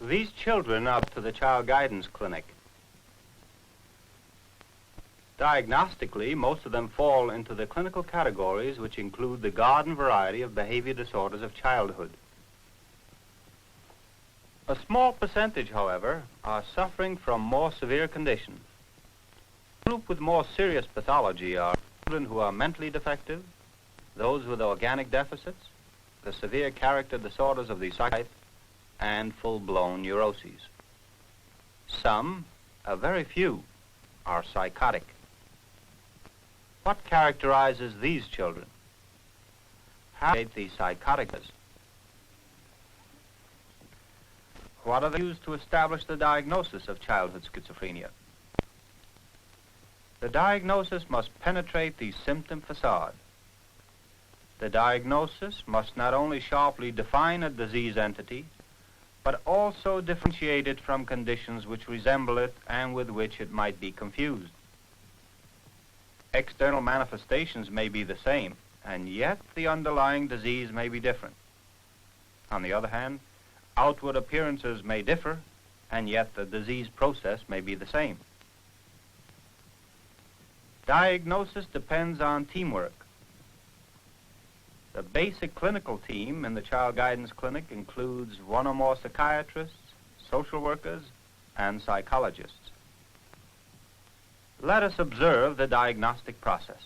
These children are to the child guidance clinic. Diagnostically, most of them fall into the clinical categories which include the garden variety of behavior disorders of childhood. A small percentage, however, are suffering from more severe conditions. The group with more serious pathology are children who are mentally defective, those with organic deficits, the severe character disorders of the psychiatric, and full-blown neuroses. Some, a very few, are psychotic. What characterizes these children? How do the psychotics? What are they used to establish the diagnosis of childhood schizophrenia? The diagnosis must penetrate the symptom facade. The diagnosis must not only sharply define a disease entity, but also differentiate it from conditions which resemble it and with which it might be confused. External manifestations may be the same, and yet the underlying disease may be different. On the other hand, outward appearances may differ, and yet the disease process may be the same. Diagnosis depends on teamwork. The basic clinical team in the child guidance clinic includes one or more psychiatrists, social workers, and psychologists. Let us observe the diagnostic process.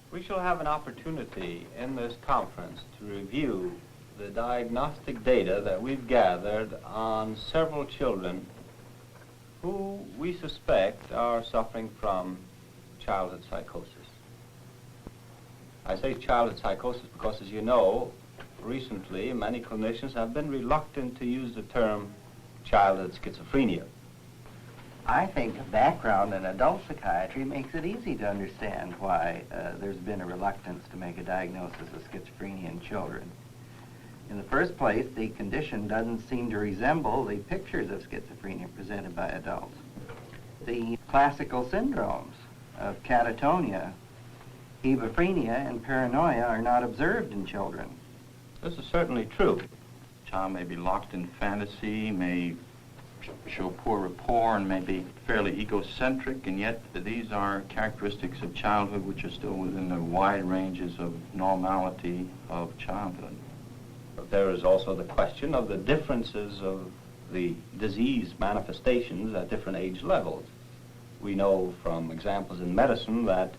We shall have an opportunity in this conference to review the diagnostic data that we've gathered on several children who we suspect are suffering from childhood psychosis. I say childhood psychosis because, as you know, recently many clinicians have been reluctant to use the term childhood schizophrenia. I think background in adult psychiatry makes it easy to understand why there's been a reluctance to make a diagnosis of schizophrenia in children. In the first place, the condition doesn't seem to resemble the pictures of schizophrenia presented by adults. The classical syndromes of catatonia, schizophrenia, and paranoia are not observed in children. This is certainly true. Child may be locked in fantasy, may show poor rapport, and may be fairly egocentric, and yet these are characteristics of childhood which are still within the wide ranges of normality of childhood. But there is also the question of the differences of the disease manifestations at different age levels. We know from examples in medicine that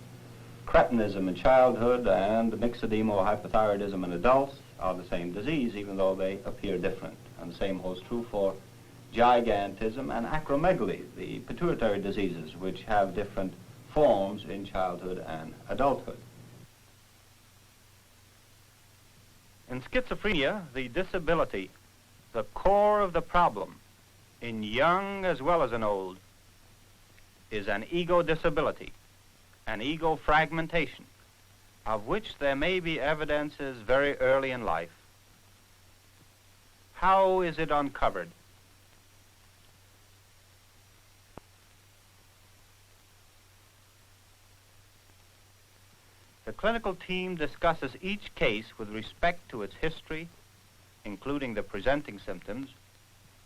cretinism in childhood and myxedema or hypothyroidism in adults are the same disease, even though they appear different. And the same holds true for gigantism and acromegaly, the pituitary diseases, which have different forms in childhood and adulthood. In schizophrenia, the disability, the core of the problem, in young as well as in old, is an ego disability, an ego fragmentation, of which there may be evidences very early in life. How is it uncovered? The clinical team discusses each case with respect to its history, including the presenting symptoms,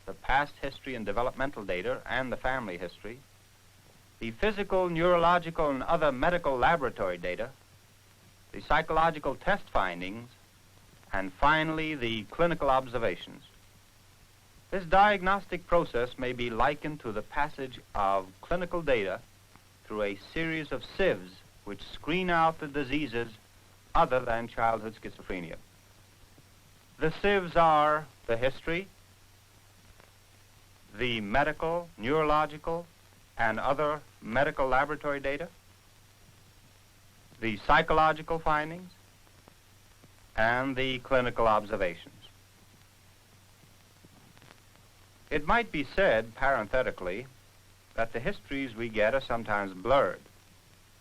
the past history and developmental data, and the family history, the physical, neurological, and other medical laboratory data, the psychological test findings, and finally, the clinical observations. This diagnostic process may be likened to the passage of clinical data through a series of sieves which screen out the diseases other than childhood schizophrenia. The sieves are the history, the medical, neurological, and other medical laboratory data, the psychological findings, and the clinical observations. It might be said, parenthetically, that the histories we get are sometimes blurred,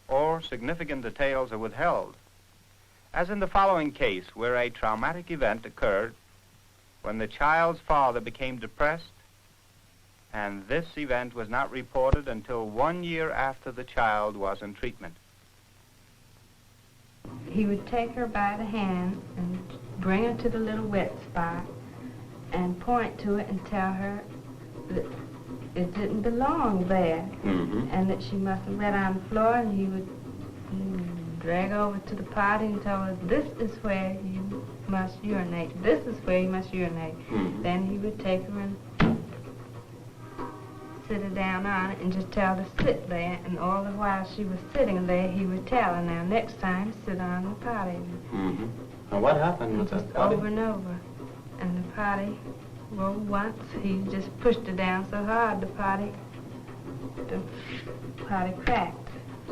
or significant details are withheld, as in the following case where a traumatic event occurred when the child's father became depressed, and this event was not reported until 1 year after the child was in treatment. He would take her by the hand and bring her to the little wet spot and point to it and tell her that it didn't belong there, and that she mustn't let on the floor, and he would drag over to the potty and tell her, this is where you must urinate, this is where you must urinate. Then he would take her and sit her down on it and just tell her to sit there, and all the while she was sitting there, he would tell her, now next time sit on the potty. And what happened with just that potty? over and over. And the potty, well, once he just pushed her down so hard, the potty cracked.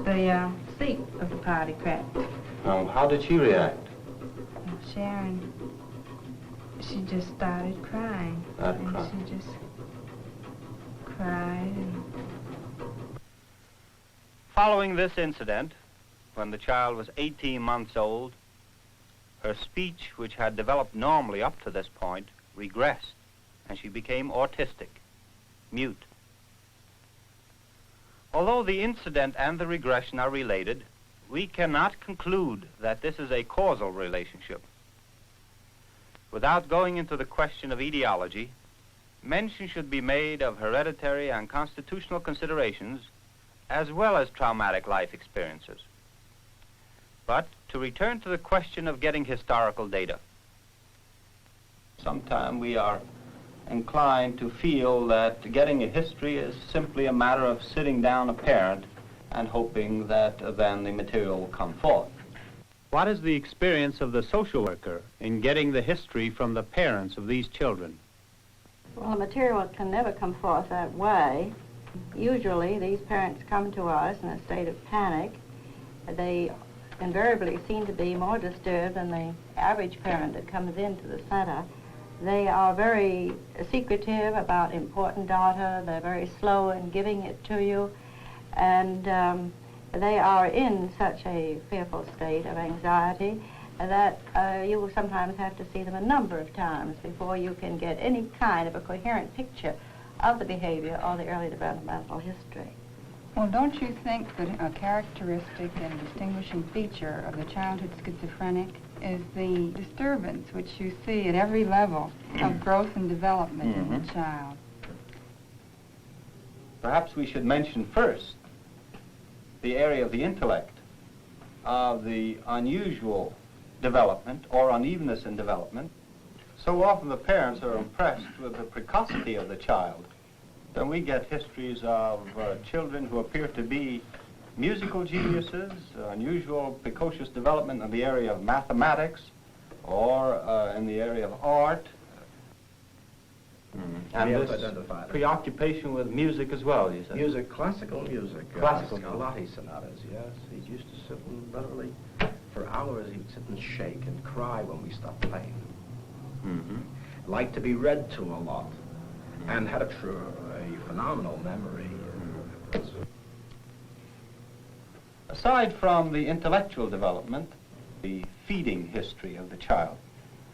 The seat of the potty cracked. How did she react? Sharon, she just started crying. She just cried. Following this incident, when the child was 18 months old, her speech, which had developed normally up to this point, regressed, and she became autistic, mute. Although the incident and the regression are related, we cannot conclude that this is a causal relationship. Without going into the question of etiology, mention should be made of hereditary and constitutional considerations as well as traumatic life experiences. But to return to the question of getting historical data, sometimes we are inclined to feel that getting a history is simply a matter of sitting down a parent and hoping that then the material will come forth. What is the experience of the social worker in getting the history from the parents of these children? Well, the material can never come forth that way. Usually, these parents come to us in a state of panic. They invariably seem to be more disturbed than the average parent that comes into the center. They are very secretive about important data. They're very slow in giving it to you. And they are in such a fearful state of anxiety that you will sometimes have to see them a number of times before you can get any kind of a coherent picture of the behavior or the early developmental history. Well, don't you think that a characteristic and distinguishing feature of the childhood schizophrenic is the disturbance which you see at every level of growth and development in the child? Perhaps we should mention first the area of the intellect, of the unusual development or unevenness in development. So often the parents are impressed with the precocity of the child. Then we get histories of children who appear to be musical geniuses, unusual precocious development in the area of mathematics or in the area of art. And this preoccupation with music as well, you said? Music, classical music. Classical Scarlatti sonatas, yes. He used to sit and literally, for hours, he'd sit and shake and cry when we stopped playing. Liked to be read to a lot, and had a phenomenal memory. Aside from the intellectual development, the feeding history of the child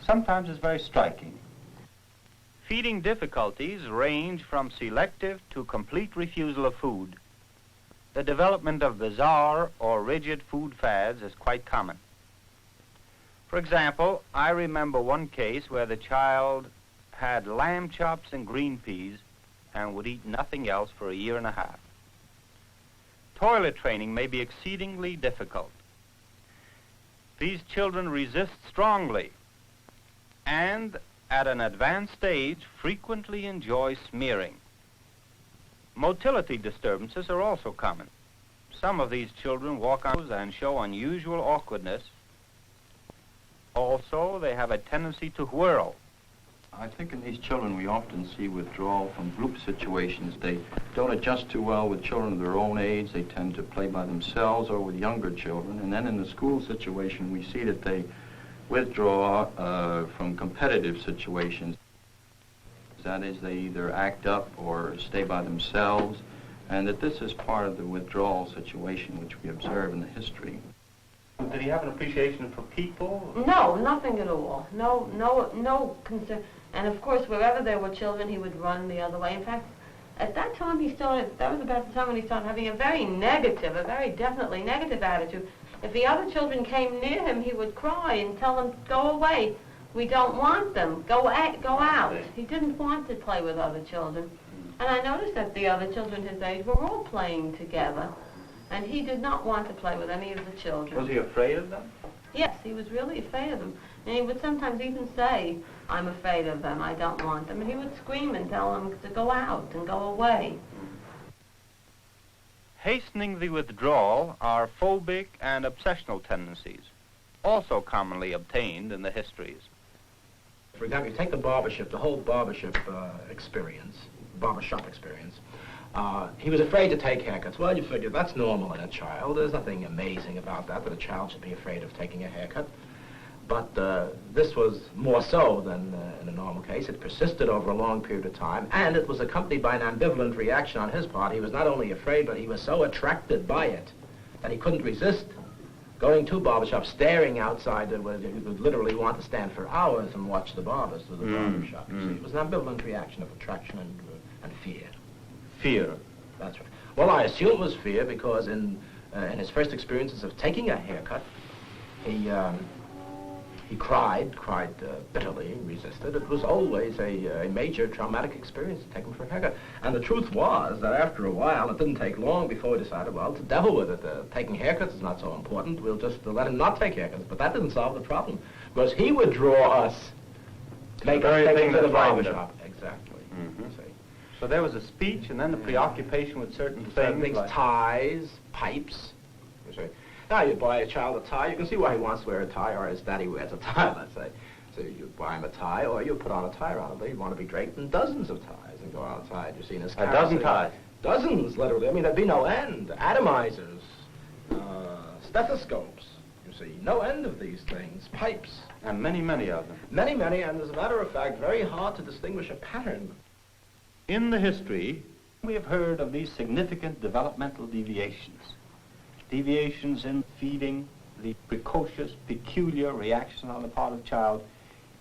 sometimes is very striking. Feeding difficulties range from selective to complete refusal of food. The development of bizarre or rigid food fads is quite common. For example, I remember one case where the child had lamb chops and green peas and would eat nothing else for a year and a half. Toilet training may be exceedingly difficult. These children resist strongly and at an advanced stage frequently enjoy smearing. Motility disturbances are also common. Some of these children walk on and show unusual awkwardness. Also, they have a tendency to whirl. I think in these children we often see withdrawal from group situations. They don't adjust too well with children of their own age. They tend to play by themselves or with younger children. And then in the school situation, we see that they withdraw from competitive situations. That is, they either act up or stay by themselves, and that this is part of the withdrawal situation which we observe in the history. Did he have an appreciation for people? No, nothing at all. No concern. And of course, wherever there were children, he would run the other way. In fact, at that time that was about the time when he started having a very definitely negative attitude. If the other children came near him, he would cry and tell them to go away. we don't want them. Go out. He didn't want to play with other children. And I noticed that the other children his age were all playing together. And he did not want to play with any of the children. Was he afraid of them? Yes, he was really afraid of them. And he would sometimes even say, I'm afraid of them, I don't want them. And he would scream and tell them to go out and go away. Hastening the withdrawal are phobic and obsessional tendencies, also commonly obtained in the histories. For example, you take the barbershop, the whole barbershop experience. He was afraid to take haircuts. Well, you figure that's normal in a child. There's nothing amazing about that a child should be afraid of taking a haircut. But this was more so than in a normal case. It persisted over a long period of time, and it was accompanied by an ambivalent reaction on his part. He was not only afraid, but he was so attracted by it that he couldn't resist going to barbershops, staring outside. He would literally want to stand for hours and watch the barbers through the barbershop. You see, it was an ambivalent reaction of attraction and fear. Fear. That's right. Well, I assume it was fear because in his first experiences of taking a haircut, he cried bitterly, resisted. It was always a major traumatic experience to take him for a haircut. And the truth was that after a while, it didn't take long before he decided, well, to devil with it. Taking haircuts is not so important. We'll just let him not take haircuts. But that didn't solve the problem, because he would draw us to make us take him to the barbershop. Exactly. See. So there was a speech, and then the preoccupation with certain things like ties, pipes. You see. Now you buy a child a tie, you can see why he wants to wear a tie, or his daddy wears a tie, let's say. So you buy him a tie, or you put on a tie around it. You want to be draped in dozens of ties and go outside. You've seen his a dozen ties. Dozens, literally. I mean, there'd be no end. Atomizers, stethoscopes, you see. No end of these things. Pipes. And many, many of them. Many, many, and as a matter of fact, very hard to distinguish a pattern. In the history, we have heard of these significant developmental deviations. Deviations in feeding, the precocious, peculiar reaction on the part of the child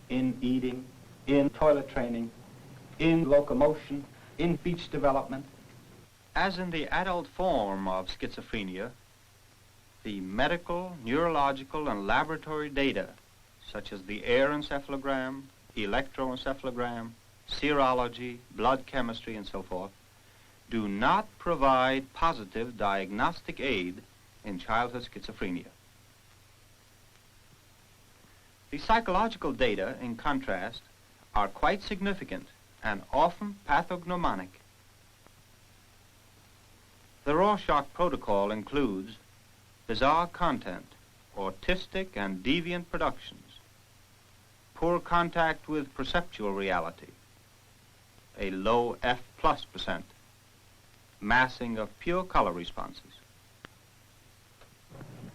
in eating, in toilet training, in locomotion, in speech development. As in the adult form of schizophrenia, the medical, neurological, and laboratory data, such as the air encephalogram, electroencephalogram, serology, blood chemistry, and so forth, do not provide positive diagnostic aid in childhood schizophrenia. The psychological data, in contrast, are quite significant and often pathognomonic. The Rorschach protocol includes bizarre content, autistic and deviant productions, poor contact with perceptual reality, a low F+%, massing of pure color responses.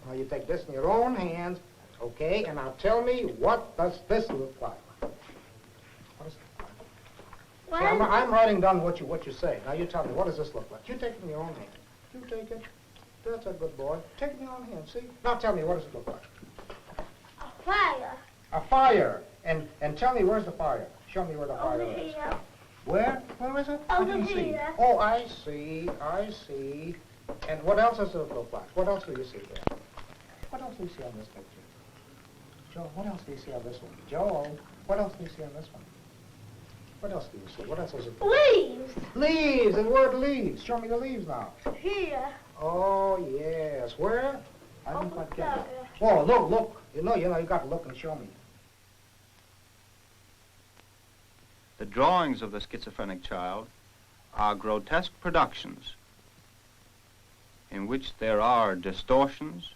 Now you take this in your own hands, okay, and now tell me, what does this look like? What is it? See, I'm writing down what you say. Now you tell me, what does this look like? You take it in your own hand. You take it. That's a good boy. Take it in your own hand, see? Now tell me, what does it look like? A fire. A fire. And tell me, where's the fire? Show me where the fire Over is. here. Where? Where is it? I Over didn't see. here. Oh, I see. I see. And what else does it look like? What else do you see there? What else do you see on this picture? Joe, what else do you see on this one? Joe, what else do you see on this one? What else do you see? What else is it? Leaves. Leaves, the word leaves. Show me the leaves now. Here. Oh, yes. Where? I didn't quite get it. there. Oh, look. You know, you got to look and show me. The drawings of the schizophrenic child are grotesque productions in which there are distortions,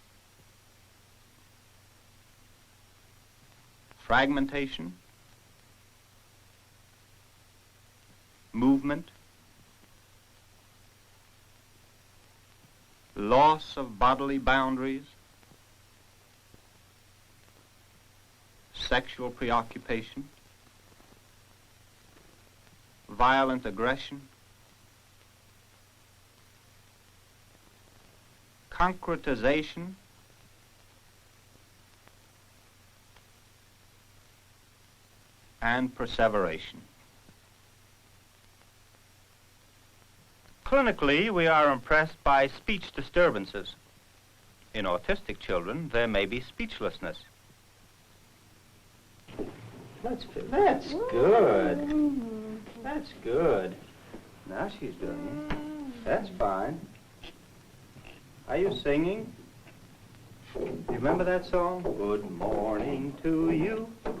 fragmentation, movement, loss of bodily boundaries, sexual preoccupation, violent aggression, concretization, and perseveration. Clinically, we are impressed by speech disturbances. In autistic children, there may be speechlessness. That's good. That's good. Now she's doing it. That's fine. Are you singing? You remember that song? Good morning to you. Do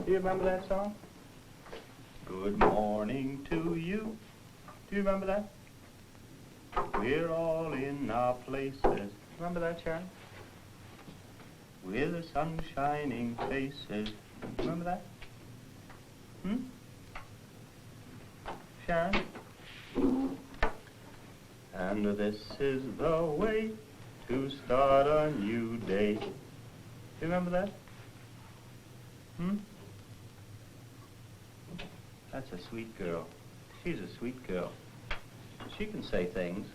you remember that song? Good morning to you. Do you remember that? We're all in our places. Remember that, Sharon? With the sun shining faces. Remember that? Sharon? And this is the way to start a new day. Do you remember that? That's a sweet girl. She's a sweet girl. She can say things.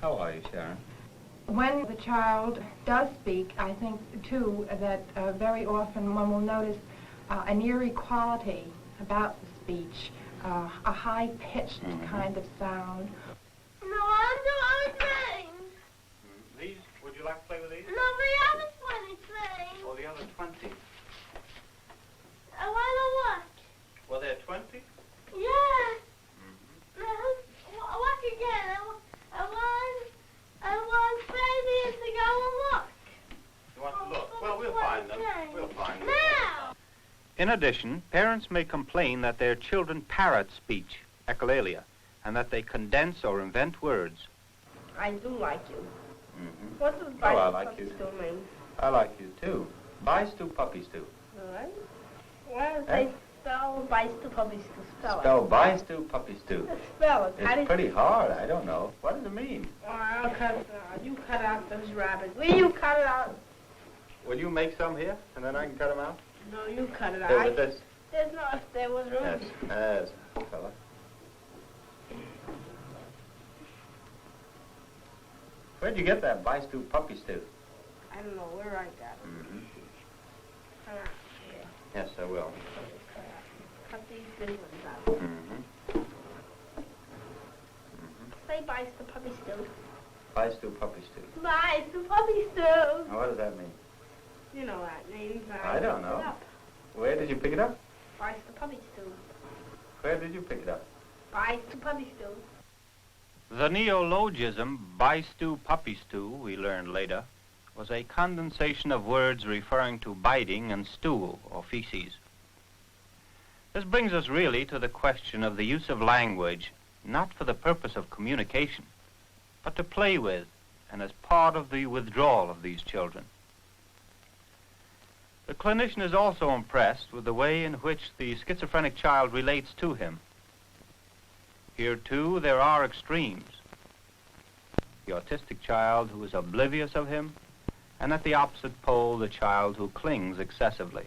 How are you, Sharon? When the child does speak, I think, too, that very often one will notice an eerie quality about the speech, a high-pitched kind of sound. No, I don't do anything. These, would you like to play with these? No, the other 20 things. Or the other 20? I want to watch. Well, there are 20? Yeah. Watch again. I want Fabian to go and look. You want to look? Well, we'll find them. We'll find them. Now. In addition, parents may complain that their children parrot speech, echolalia, and that they condense or invent words. I do like you. What does I like you. mean? I like you, too. Bye, stew, puppy stew. All right. Well, they spell bites to puppies to spell it. Spell bye, stew, puppy stew. Spell it. It's pretty hard. I don't know. What does it mean? I'll cut it out. You cut out those rabbits. Will you cut it out? Will you make some here, and then I can cut them out? No, you cut it out. Here with this? There's no, if there was room. Yes, fella. Where'd you get that bye, stew, puppy stew? I don't know where I got it. Yes, I will. Cut these big ones out. Say bye to puppy stew. Bye, stew, puppy stew. Bye, the puppy stew. Now, what does that mean? You know what that means. I don't know. Where did you pick it up? Bye to puppy stew. Where did you pick it up? Bye to puppy stew. The neologism, bye stew, puppy stew, we learned later, was a condensation of words referring to biting and stool, or feces. This brings us really to the question of the use of language, not for the purpose of communication, but to play with, and as part of the withdrawal of these children. The clinician is also impressed with the way in which the schizophrenic child relates to him. Here, too, there are extremes. The autistic child who is oblivious of him, and at the opposite pole, the child who clings excessively.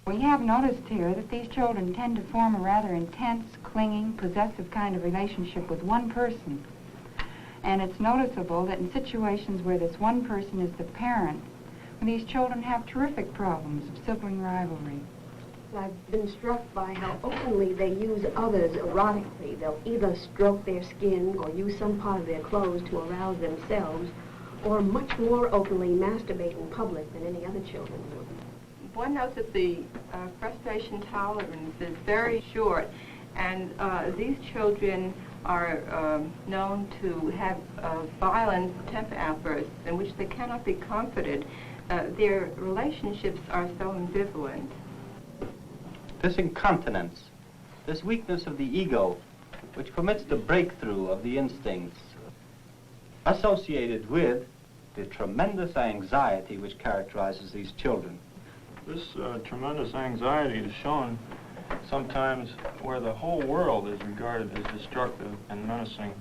We have noticed here that these children tend to form a rather intense, clinging, possessive kind of relationship with one person. And it's noticeable that in situations where this one person is the parent, these children have terrific problems of sibling rivalry. I've been struck by how openly they use others erotically. They'll either stroke their skin or use some part of their clothes to arouse themselves, or much more openly masturbate in public than any other children would. One notes that the frustration tolerance is very short, and these children are known to have violent temper outbursts in which they cannot be comforted. Their relationships are so ambivalent. This incontinence, this weakness of the ego, which permits the breakthrough of the instincts, associated with the tremendous anxiety which characterizes these children. This tremendous anxiety is shown sometimes where the whole world is regarded as destructive and menacing,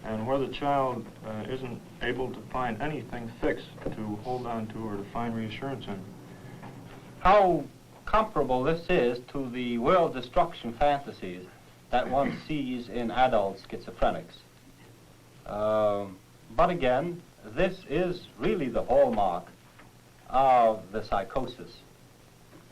and where the child isn't able to find anything fixed to hold on to or to find reassurance in. How comparable this is to the world destruction fantasies that one sees in adult schizophrenics. But again, this is really the hallmark of the psychosis.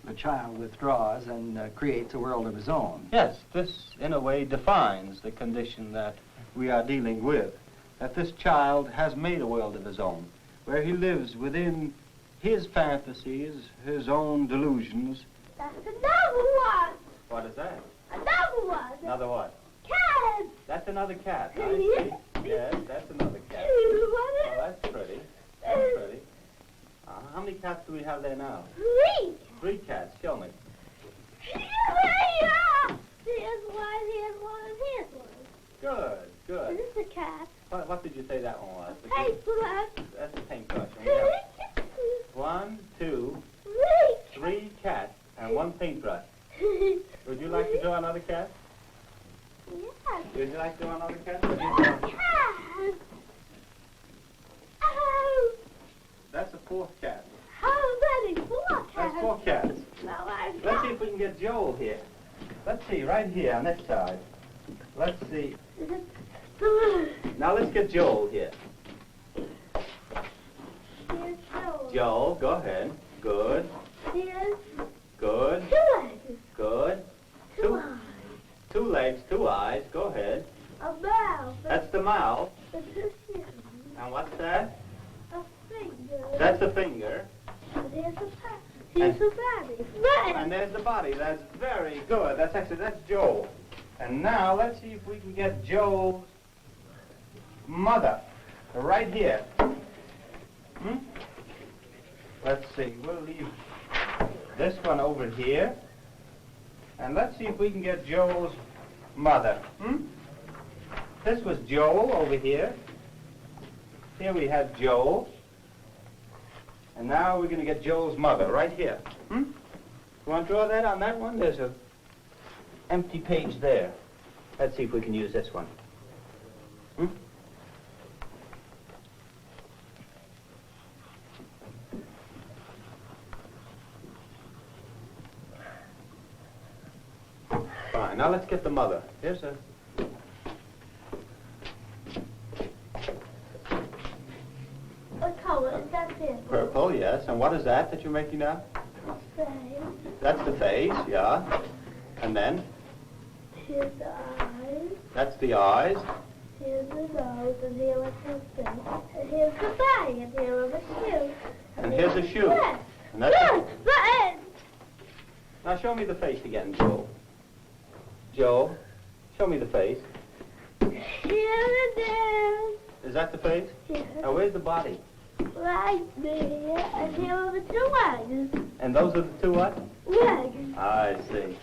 The child withdraws and creates a world of his own. Yes, this in a way defines the condition that we are dealing with. that this child has made a world of his own, where he lives within his fantasies, his own delusions. That's another one. What is that? Another one. Another what? Cat. That's another cat. I see. Yes, that's another cat. Oh, that's pretty. That's pretty. How many cats do we have there now? 3. 3 cats. Show me. Here they are. Here's one, here's one, and here's one. Good, good. This is a cat. What did you say that one was? Paintbrush. That's a paintbrush. And we have 1, 2, 3 cats and 1 paintbrush. Would you like to draw another cat? Yes. Would you like to draw another cat? Cat. Oh. That's a 4th cat. How many? 4 cats. That's 4 cats. No, I've Let's got. see if we can get Joel here. Let's see, right here on this side. Let's see. Now let's get Joel here. Here's Joel. Joel, go ahead. Good. Here's Good. 2 legs. Good. 2 eyes. 2 legs, 2 eyes. Go ahead. A mouth. That's the mouth. A chin. And what's that? A finger. That's the finger. And here's a pat. Here's a body. Right. And there's the body. That's very good. That's Joel. And now let's see if we can get Joel's mother right here. Let's see. We'll leave this one over here. And let's see if we can get Joel's mother. This was Joel over here. Here we have Joel. And now we're going to get Joel's mother right here. You want to draw that on that one? There's an empty page there. Let's see if we can use this one. Fine. Now let's get the mother. Here's a... What color is that this? Purple, yes. And what is that you're making now? Face. That's the face, yeah. And then? Here's the eyes. That's the eyes. Here's the nose, and here is the face. And here's the body, and here are the shoes. And here's the shoe. Yes. And that's Yes, the end. Now show me the face again, Joel. Joel, show me the face. Here it is. Is that the face? Yes. Now where's the body? Right there, and here are the 2 legs. And those are the 2 what? Legs. I see.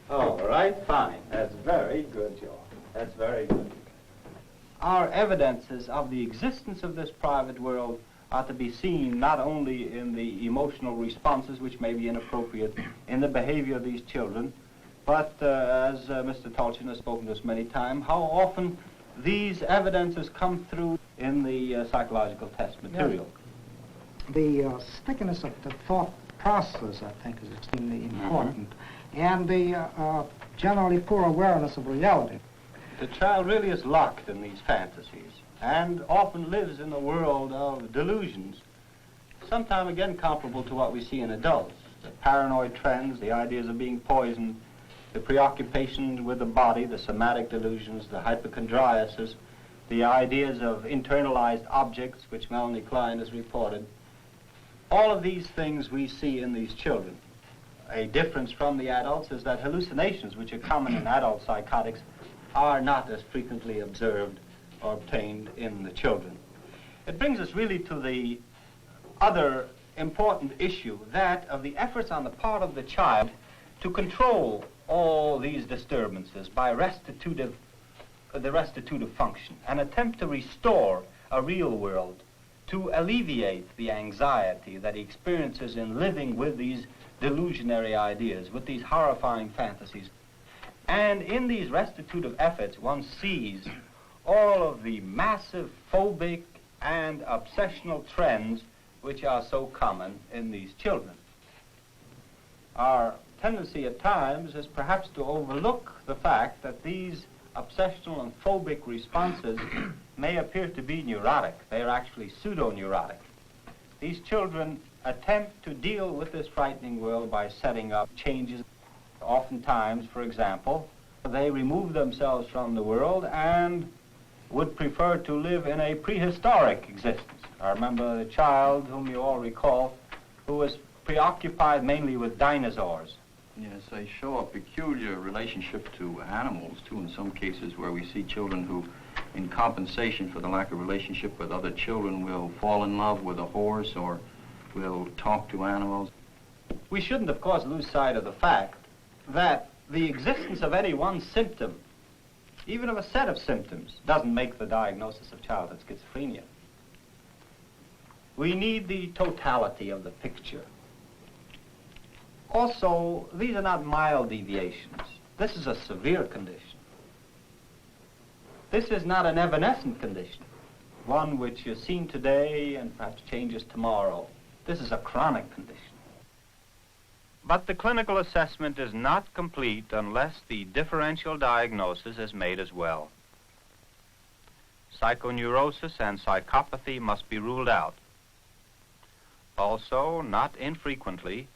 All right, fine. That's very good, Joel. That's very good. Our evidences of the existence of this private world are to be seen not only in the emotional responses, which may be inappropriate in the behavior of these children, but as Mr. Tolchin has spoken to us many times, how often these evidences come through in the psychological test material. Yes. The stickiness of the thought process, I think, is extremely important, and the generally poor awareness of reality. The child really is locked in these fantasies and often lives in a world of delusions, sometimes again comparable to what we see in adults. The paranoid trends, the ideas of being poisoned, the preoccupations with the body, the somatic delusions, the hypochondriasis, the ideas of internalized objects, which Melanie Klein has reported. All of these things we see in these children. A difference from the adults is that hallucinations, which are common in adult psychotics, are not as frequently observed or obtained in the children. It brings us really to the other important issue, that of the efforts on the part of the child to control all these disturbances by the restitutive function, an attempt to restore a real world, to alleviate the anxiety that he experiences in living with these delusionary ideas, with these horrifying fantasies. And in these restitutive efforts, one sees all of the massive phobic and obsessional trends which are so common in these children. Our tendency at times is perhaps to overlook the fact that these obsessional and phobic responses may appear to be neurotic. They are actually pseudo-neurotic. These children attempt to deal with this frightening world by setting up changes. Oftentimes, for example, they remove themselves from the world and would prefer to live in a prehistoric existence. I remember a child whom you all recall who was preoccupied mainly with dinosaurs. Yes, they show a peculiar relationship to animals, too, in some cases where we see children who, in compensation for the lack of relationship with other children, will fall in love with a horse or will talk to animals. We shouldn't, of course, lose sight of the fact that the existence of any one symptom, even of a set of symptoms, doesn't make the diagnosis of childhood schizophrenia. We need the totality of the picture. Also, these are not mild deviations. This is a severe condition. This is not an evanescent condition, one which is seen today and perhaps changes tomorrow. This is a chronic condition. But the clinical assessment is not complete unless the differential diagnosis is made as well. Psychoneurosis and psychopathy must be ruled out. Also, not infrequently,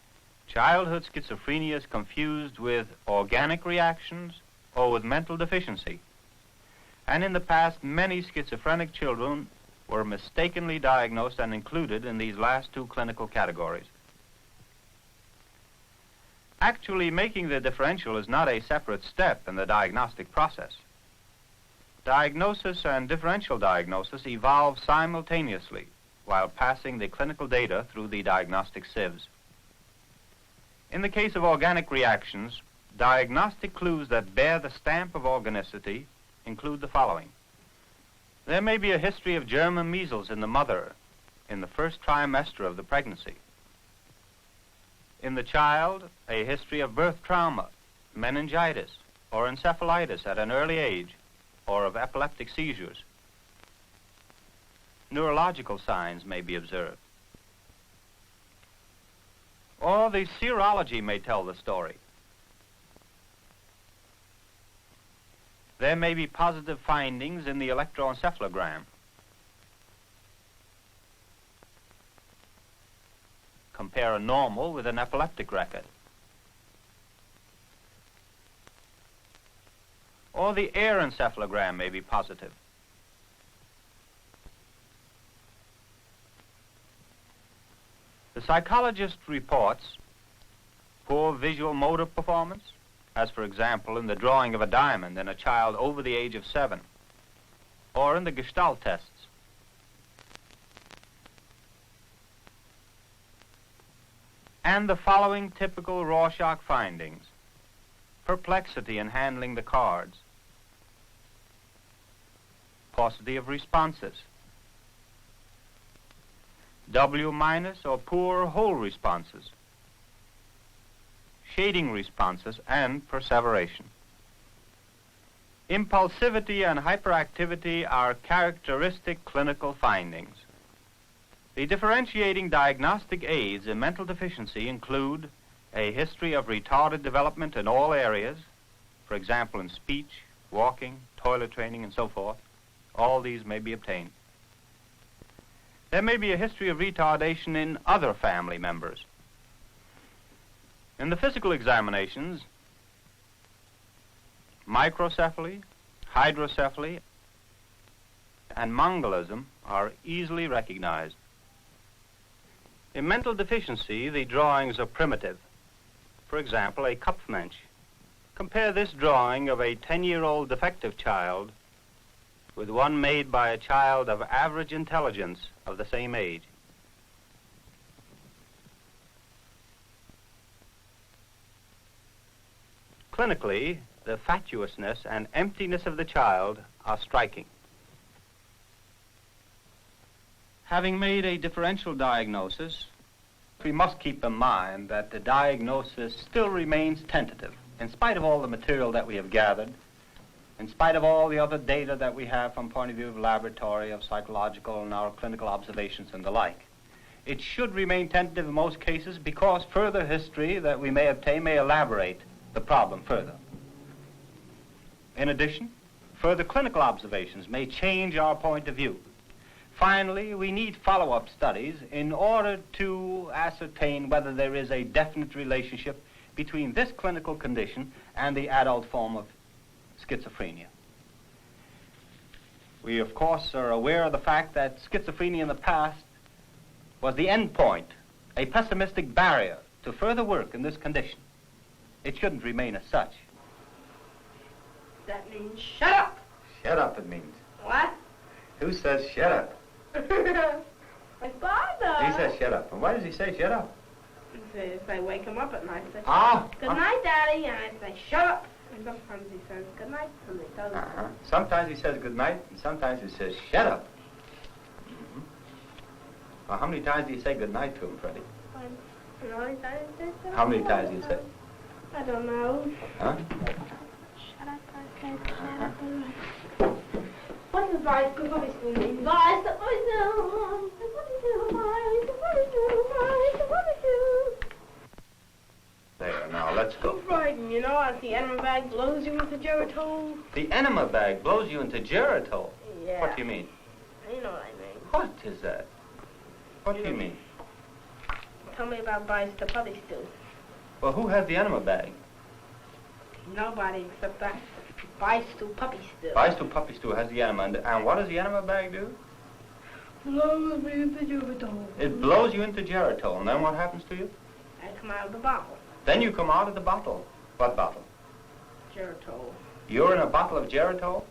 childhood schizophrenia is confused with organic reactions or with mental deficiency. And in the past, many schizophrenic children were mistakenly diagnosed and included in these last two clinical categories. Actually, making the differential is not a separate step in the diagnostic process. Diagnosis and differential diagnosis evolve simultaneously while passing the clinical data through the diagnostic sieves. In the case of organic reactions, diagnostic clues that bear the stamp of organicity include the following. There may be a history of germ and measles in the mother in the first trimester of the pregnancy. In the child, a history of birth trauma, meningitis, or encephalitis at an early age, or of epileptic seizures. Neurological signs may be observed. Or the serology may tell the story. There may be positive findings in the electroencephalogram. Compare a normal with an epileptic record. Or the air encephalogram may be positive. The psychologist reports poor visual motor performance, as for example in the drawing of a diamond in a child over the age of 7, or in the Gestalt tests. And the following typical Rorschach findings: perplexity in handling the cards, paucity of responses, W- or poor whole responses, shading responses, and perseveration. Impulsivity and hyperactivity are characteristic clinical findings. The differentiating diagnostic aids in mental deficiency include a history of retarded development in all areas, for example in speech, walking, toilet training, and so forth. All these may be obtained. There may be a history of retardation in other family members. In the physical examinations, microcephaly, hydrocephaly, and Mongolism are easily recognized. In mental deficiency, the drawings are primitive. For example, a Kopfmensch. Compare this drawing of a 10-year-old defective child with one made by a child of average intelligence of the same age. Clinically, the fatuousness and emptiness of the child are striking. Having made a differential diagnosis, we must keep in mind that the diagnosis still remains tentative, in spite of all the material that we have gathered, in spite of all the other data that we have from point of view of laboratory, of psychological and our clinical observations and the like. It should remain tentative in most cases because further history that we may obtain may elaborate the problem further. In addition, further clinical observations may change our point of view. Finally, we need follow-up studies in order to ascertain whether there is a definite relationship between this clinical condition and the adult form of schizophrenia. We, of course, are aware of the fact that schizophrenia in the past was the end point, a pessimistic barrier to further work in this condition. It shouldn't remain as such. That means shut up. Shut up, it means. What? Who says shut up? My father. He says shut up. And why does he say shut up? If I wake him up at night, I say, Ah. good night, Daddy, and I say, shut up. And sometimes he says good night, and he doesn't. Sometimes he says good night, and sometimes he says shut up. Mm-hmm. Well, how many times do you say good night to him, Freddie? How many times do you say? I don't know. Huh? Shut up, I said, shut up. What does vice mean? Vice, There, now, let's go. Frightening, you know, as the enema bag blows you into geritol. The enema bag blows you into geritol? Yeah. What do you mean? You know what I mean. What is that? What do you mean? Tell me about vice the puppies do. Well, who has the enema bag? Nobody except that vice to puppies do. Vice to puppies do has the enema. And what does the enema bag do? Blows me into geritol. It blows you into geritol. And then what happens to you? I come out of the bottle. Then you come out of the bottle. What bottle? Geritol. You're in a bottle of geritol?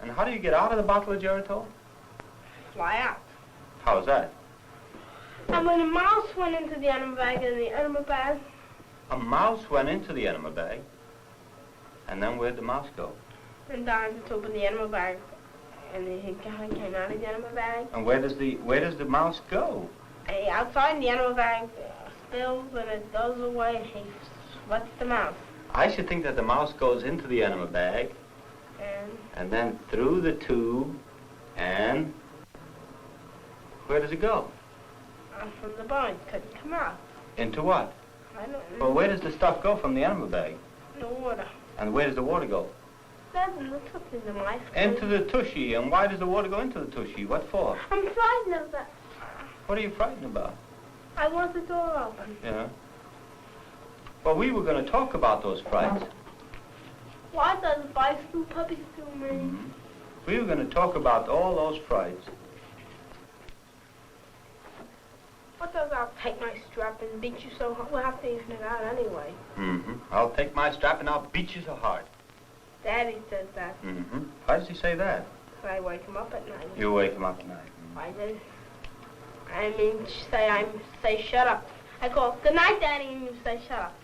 And how do you get out of the bottle of geritol? Fly out. How's that? And when a mouse went into the enema bag and the enema bag... A mouse went into the enema bag. And then where'd the mouse go? And down to open the enema bag. And he came out of the enema bag. And where does the mouse go? Outside in the enema bag spills and it goes away and he sweats the mouse. I should think that the mouse goes into the enema bag. And then through the tube and... Where does it go? From the bone. Couldn't come out. Into what? I don't know. Well, where does the stuff go from the enema bag? The water. And where does the water go? That's in the tushy, the mice. Into the tushy. And why does the water go into the tushy? What for? I'm frightened of that. What are you frightened about? I want the door open. Yeah. Well, we were going to talk about those frights. What does bicycle puppies do mean? We were going to talk about all those frights. What does I'll take my strap and beat you so hard? We'll have to even it out anyway. Mm-hmm. I'll take my strap and I'll beat you so hard. Daddy says that. Mm-hmm. Why does he say that? So I wake him up at night. You wake him up at night. I did. I mean, say shut up. I call, good night, Daddy, and you say shut up.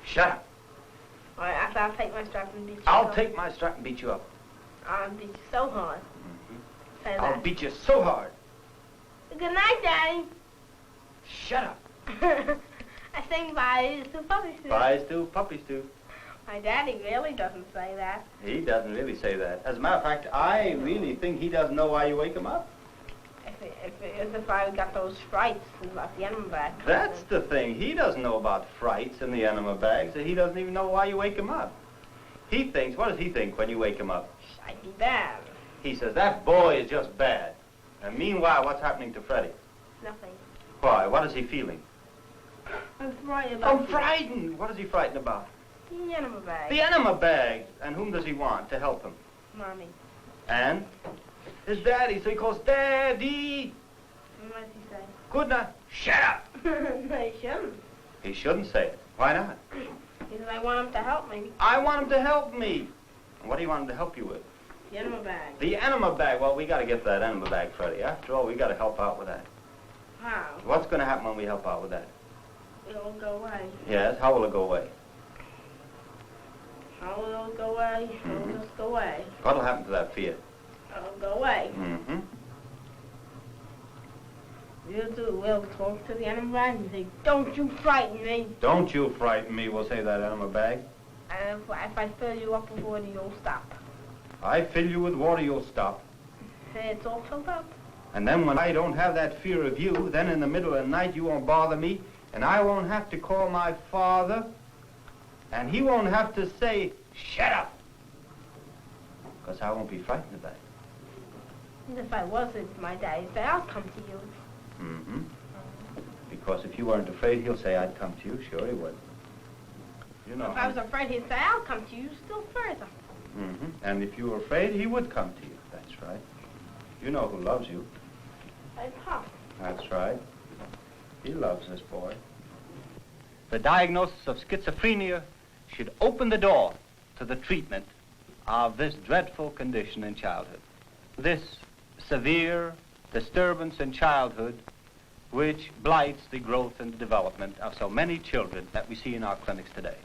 Shut up. All right, after I'll take my strap and beat you I'll up. take my strap and beat you up. I'll beat you so hard. Say I'll that. beat you so hard. Good night, Daddy. Shut up. I sing Bye to Puppies do. Pies do, puppies do. My daddy really doesn't say that. He doesn't really say that. As a matter of fact, I really think he doesn't know why you wake him up. If I got those frights about the enema bag. That's the thing. He doesn't know about frights in the enema bag, so he doesn't even know why you wake him up. He thinks, what does he think when you wake him up? I'd be bad. He says, that boy is just bad. And meanwhile, what's happening to Freddie? Nothing. Why? What is he feeling? I'm frightened about Oh, frightened! What is he frightened about? the enema bag. The enema bag! And whom does he want to help him? Mommy. And? His daddy, so he calls Daddy! What does he say? Good night. Shut up! No, he shouldn't. He shouldn't say it. Why not? Because I want him to help me. I want him to help me. And what do you want him to help you with? The enema bag. The enema bag. Well, we got to get to that enema bag, Freddie. After all, we got to help out with that. How? What's going to happen when we help out with that? It'll go away. Yes, how will it go away? How will it go away? It'll just go away. What'll happen to that fear? It'll go away. Mm-hmm. We'll talk to the enema bag and say, don't you frighten me. Don't you frighten me, we'll say that enema bag. And if I fill you up with water, you'll stop. I fill you with water, you'll stop. It's all filled up. And then when I don't have that fear of you, then in the middle of the night you won't bother me, and I won't have to call my father, and he won't have to say, shut up, because I won't be frightened of that. And if I wasn't, my daddy said, I'll come to you. Mm-hmm. Because if you weren't afraid, he'll say, I'd come to you. Sure he would. You know. If I was afraid, he'd say, I'll come to you still further. Mm-hmm. And if you were afraid, he would come to you. That's right. You know who loves you. My Pop. That's right. He loves this boy. The diagnosis of schizophrenia should open the door to the treatment of this dreadful condition in childhood. This severe disturbance in childhood which blights the growth and development of so many children that we see in our clinics today.